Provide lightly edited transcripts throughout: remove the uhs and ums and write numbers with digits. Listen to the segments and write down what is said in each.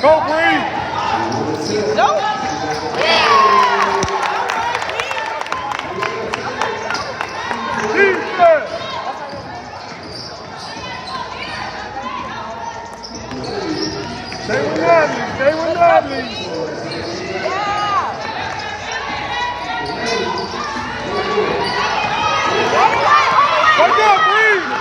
Go, Bree. Go. Defense. Stay with Natalie. Stay with Natalie. Wake up, Bree.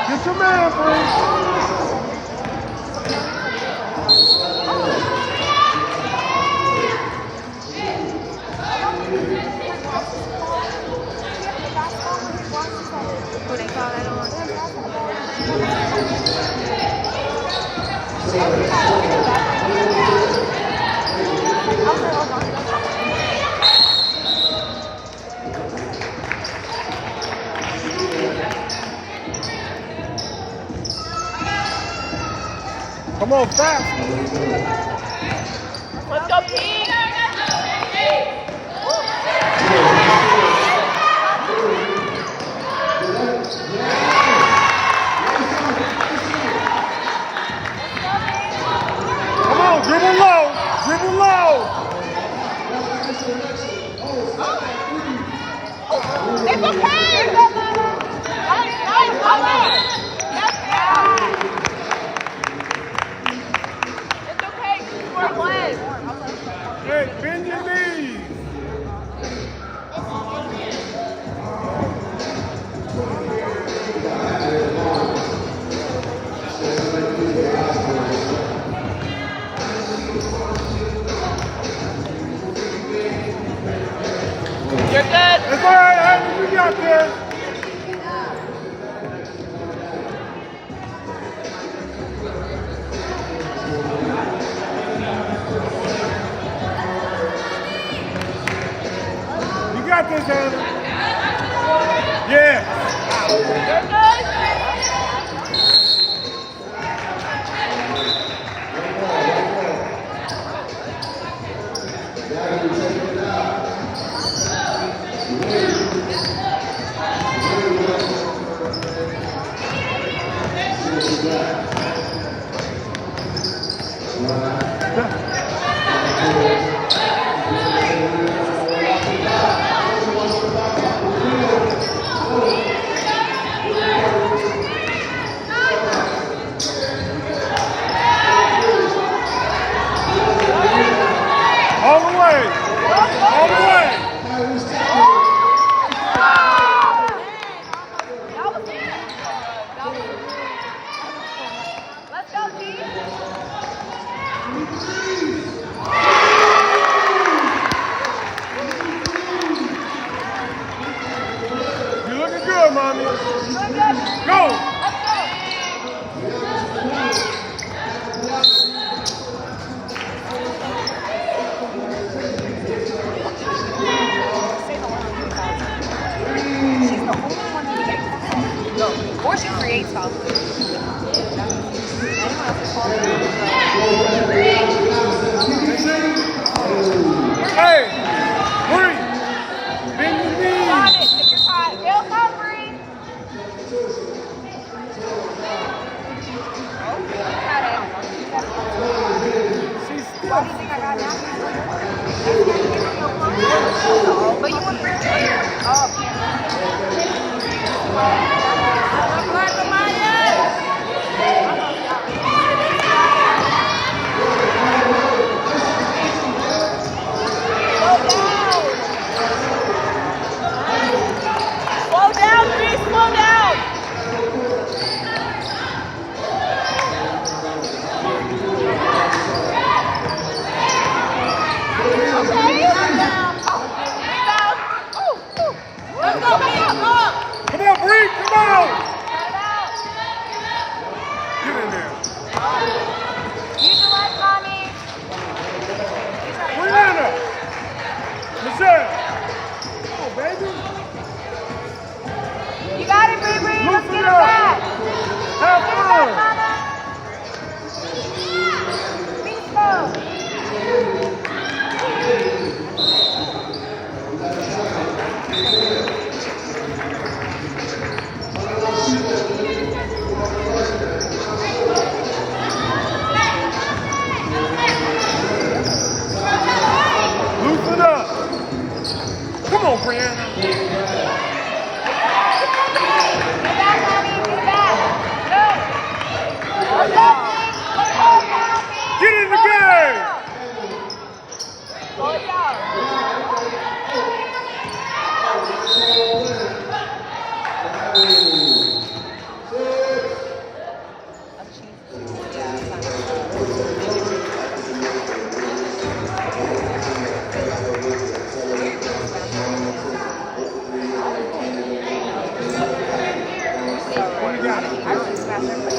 Get your man, Bree. Who they call that on? Come on, fast. Let's go, Pete. Come on, dribble low. Dribble low. It's okay. Nice, it's okay. We're one. Hey, bend your knees. You're good. It's all right, Abby. We got this. You got this, Anna. Yeah. You're good. All the way. All the way. Let's go, Pete. You're looking good, mommy. Go. Or she creates something. Hey, Bree. Bend your knees. Got it. Take your time. Bill, come, Bree. Oh, got it. She's What do still. you think I got now? But you want to bring it later. Oh, yeah. Go, What you got? I really smashed everybody.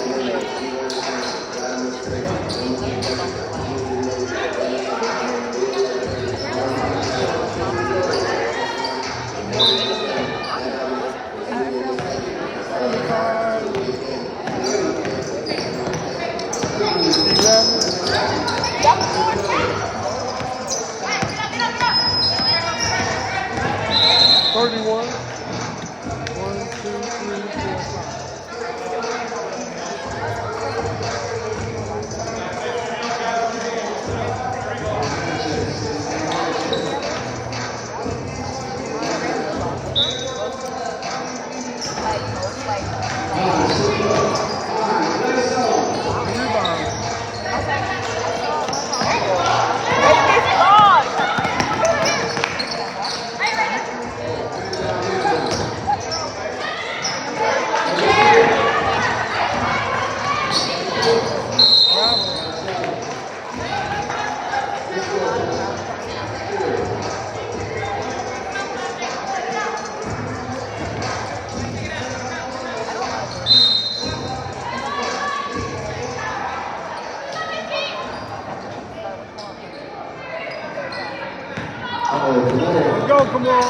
Let's go, come on.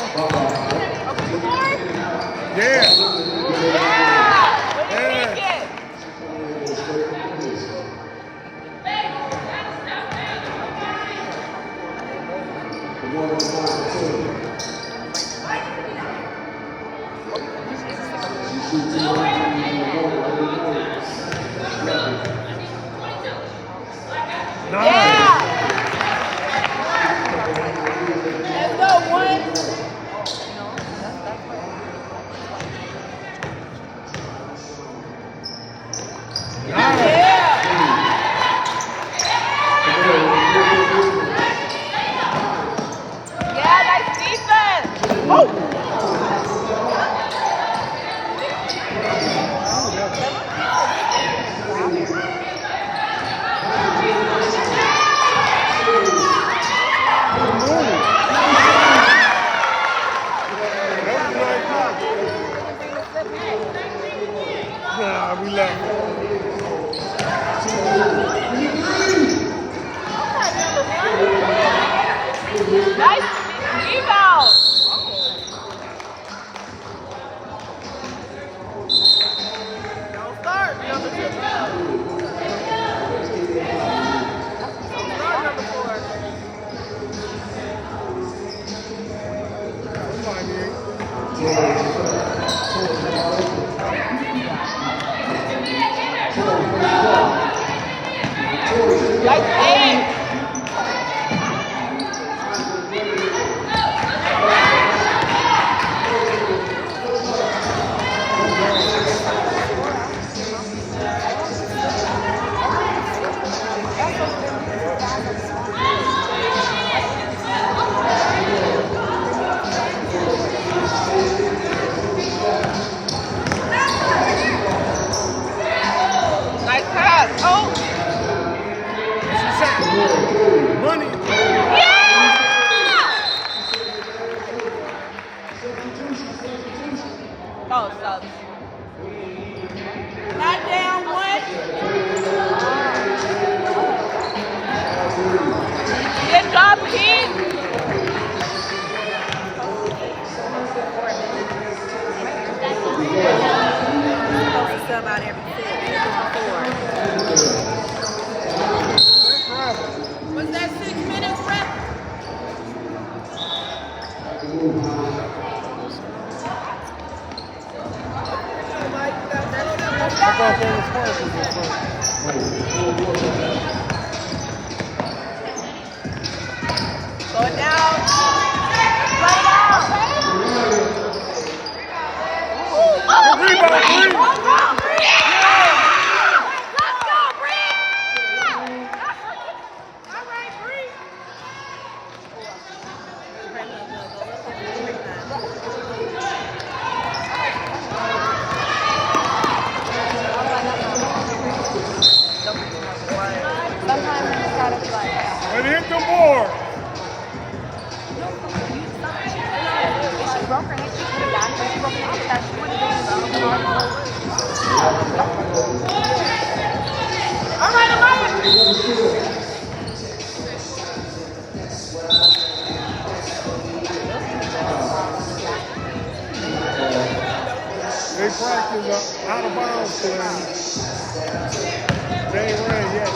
Yeah. Nah, we left. Nice rebound. Don't start, number 2. Start, number 4. Nice aim. Nice pass. Oh. Money. Yeah! Oh, subs. Not down one. Good job, Pete. Sub out every 6. Was that 6 minutes, rep? Going down. Right out. Rebound, Let's go, Bree. All right, Bree. Sometimes you just gotta be like, and hit the board. house playing. They ain't ran yet.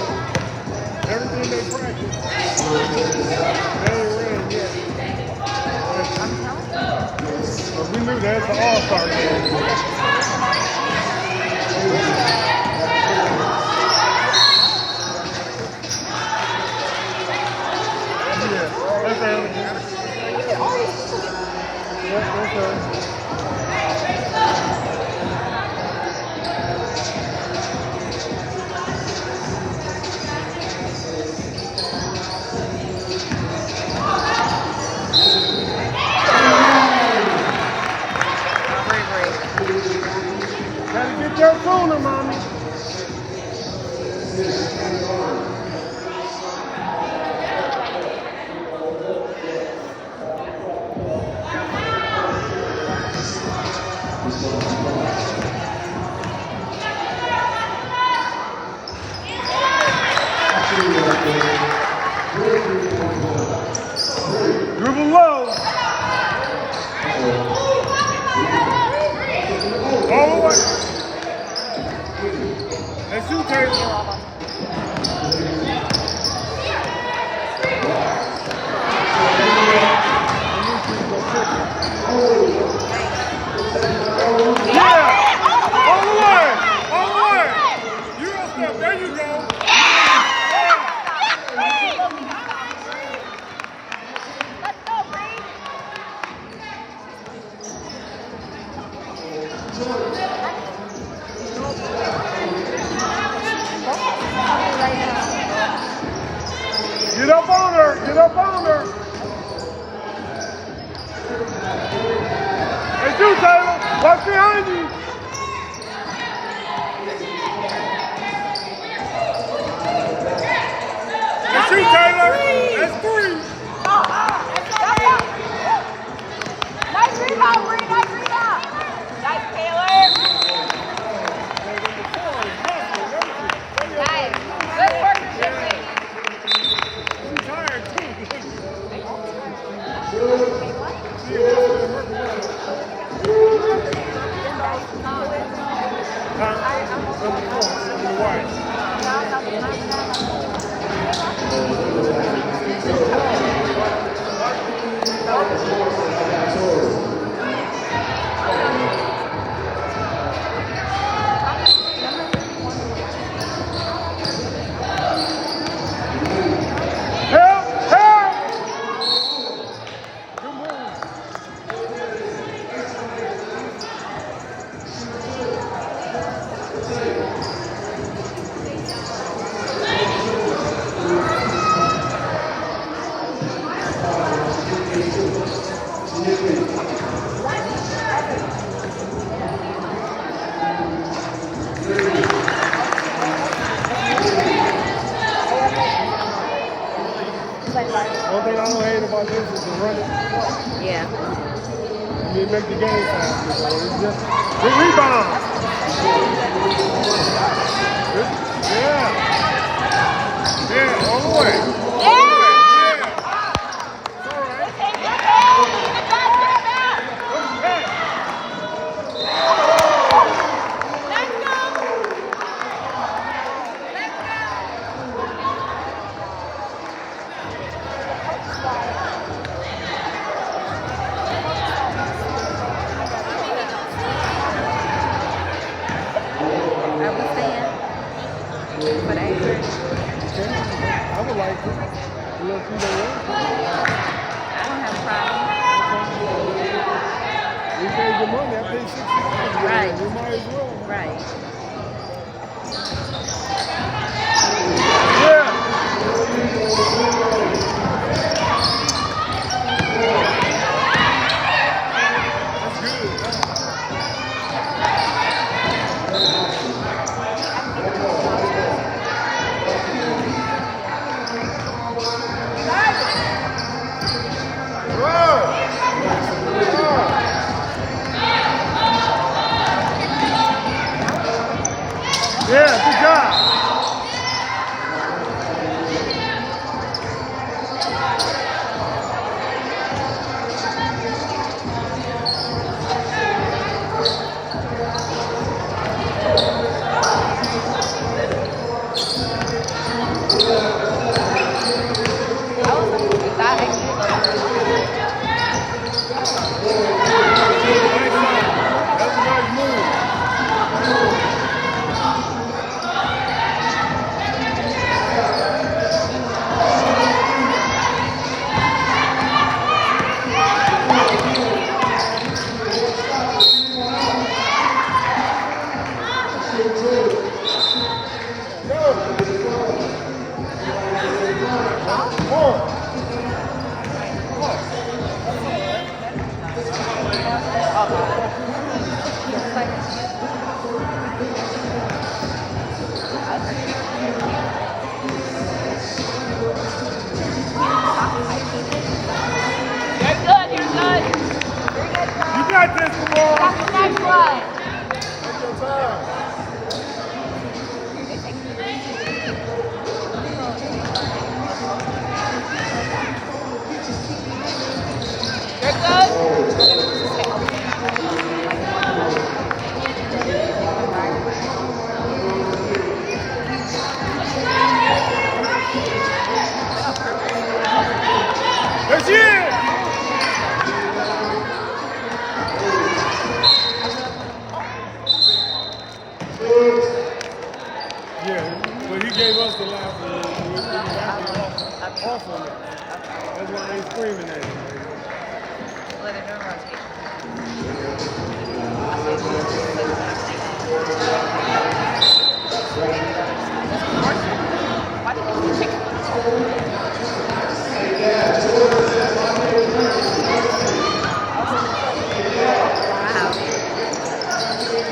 Everything they practice, they ain't ran yet. But we knew that's the all-star game. Yeah, that's right. Yeah, that's right. Gotta get there sooner, mommy. Dribble low. All the way. Let's shoot, Taylor. Yeah! All the way! All the way! You don't step. There you go. Get up on her! Get up on her! Hey, you, Taylor! Watch behind you! That's you, Taylor! That's three! Nice rebound, Bree! Nice rebound! Nice, Taylor! Nice. Good partnership, ladies. I'm tired, too. One thing I don't hate about this is the running. Yeah. You make the game faster. So it's just good rebound. Yeah. Yeah, all the way. Yeah! It's all right. But I would like to. You know, see the way? I don't have a problem. We paid the money. I paid $60. Right. We might as well. Right. Yeah. Yeah, good job. Yeah, but he gave us the last one. We off on it. That's why they screaming at him. Let it rotate. Why did you take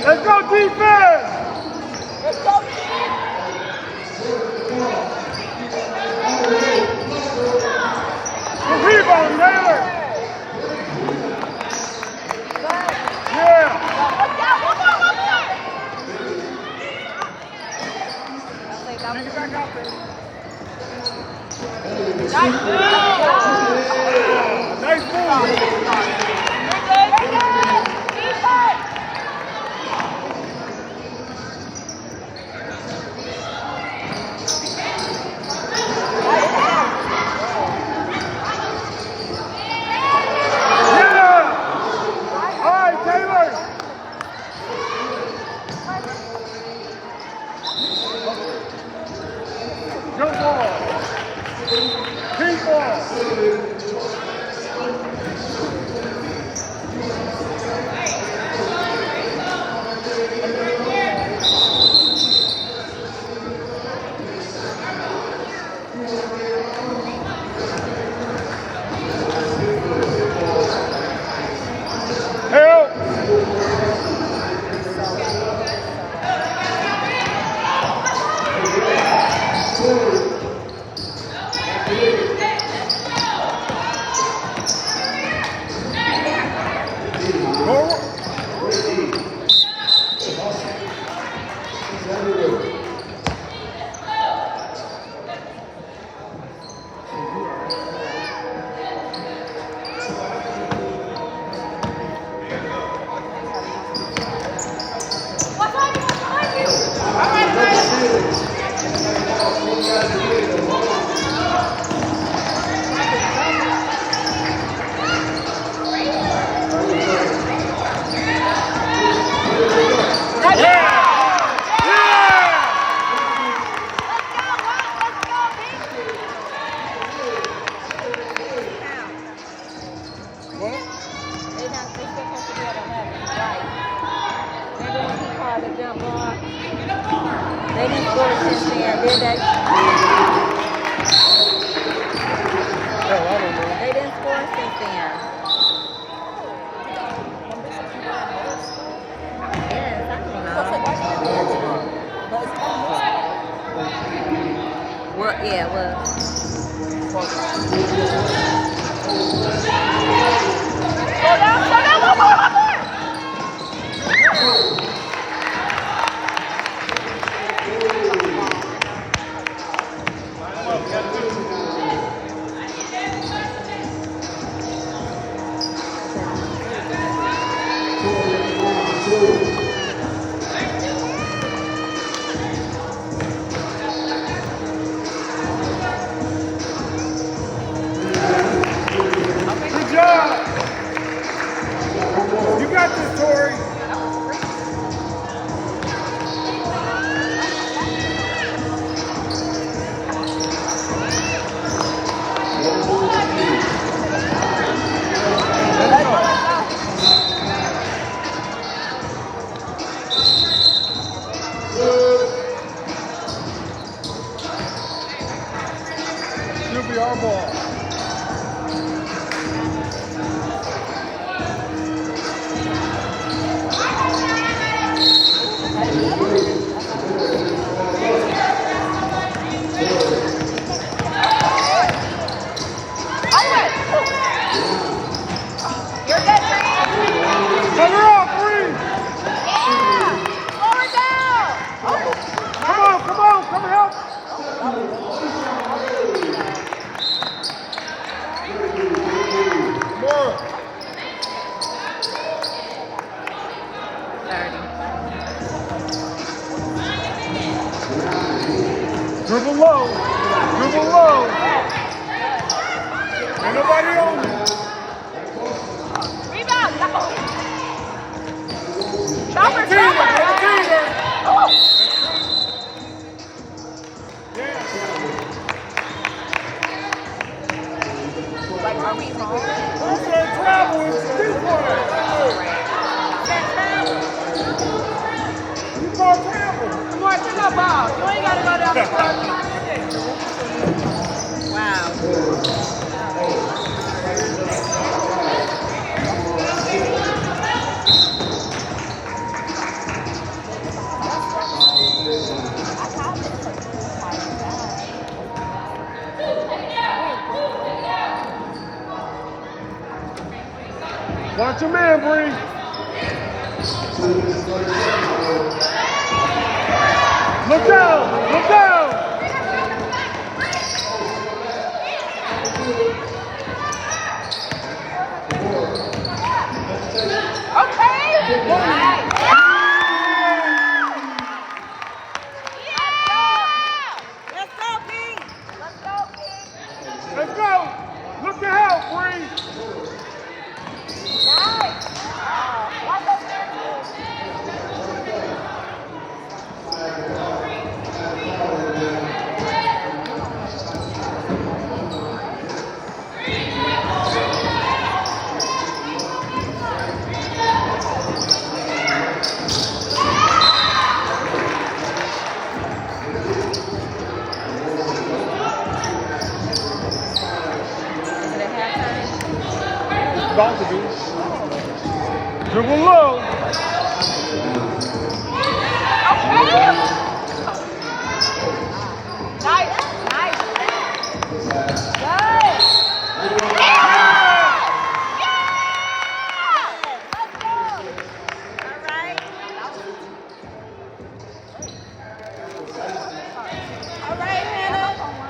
Let's go defense! Let's go, team! Rebound, Naylor! Yeah! One more! Take it back out there. Nice move! Good ball. Pink ball. They didn't score since then, did they? Hell, I don't know. They didn't score since then. Yes, I don't know. Well, yeah, well. Slow down, one more! Good job! You got this, Tori. Should be our ball. Come help! More. 30. Dribble low. Dribble low. Ain't nobody on it. Rebound! Chopper! Chopper! Oh. Watch your man, Bree. Look down. Look down. Okay. Nice. Let's go, Pete. Let's go, Pete. Let's go. Look to help, Bree. Nice. Watch those hands. About to be. Dribble low. Okay. Nice. Nice. Good. Let's go. All right. All right, Hannah.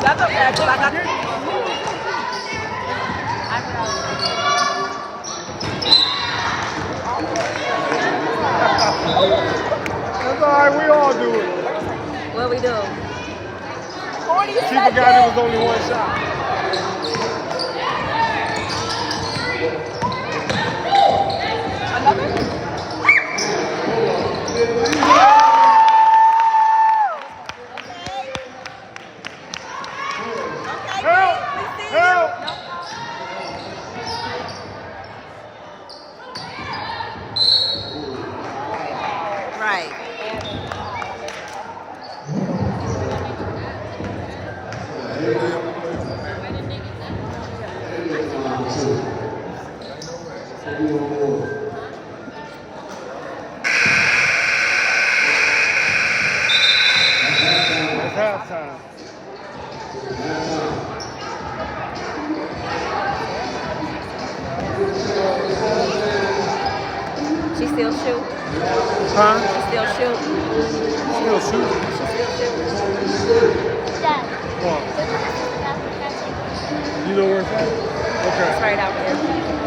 That's okay. I got it. That's all right. We all do it. What we do? 40 She seconds. forgot it was only one shot. Another? Help! Help! Right. It's halftime. She still shoot. Huh? She still shoot. Still shooting. She still shoot. Dad, Come on. look at the bathroom. You know where it's at? It's Okay. right out there.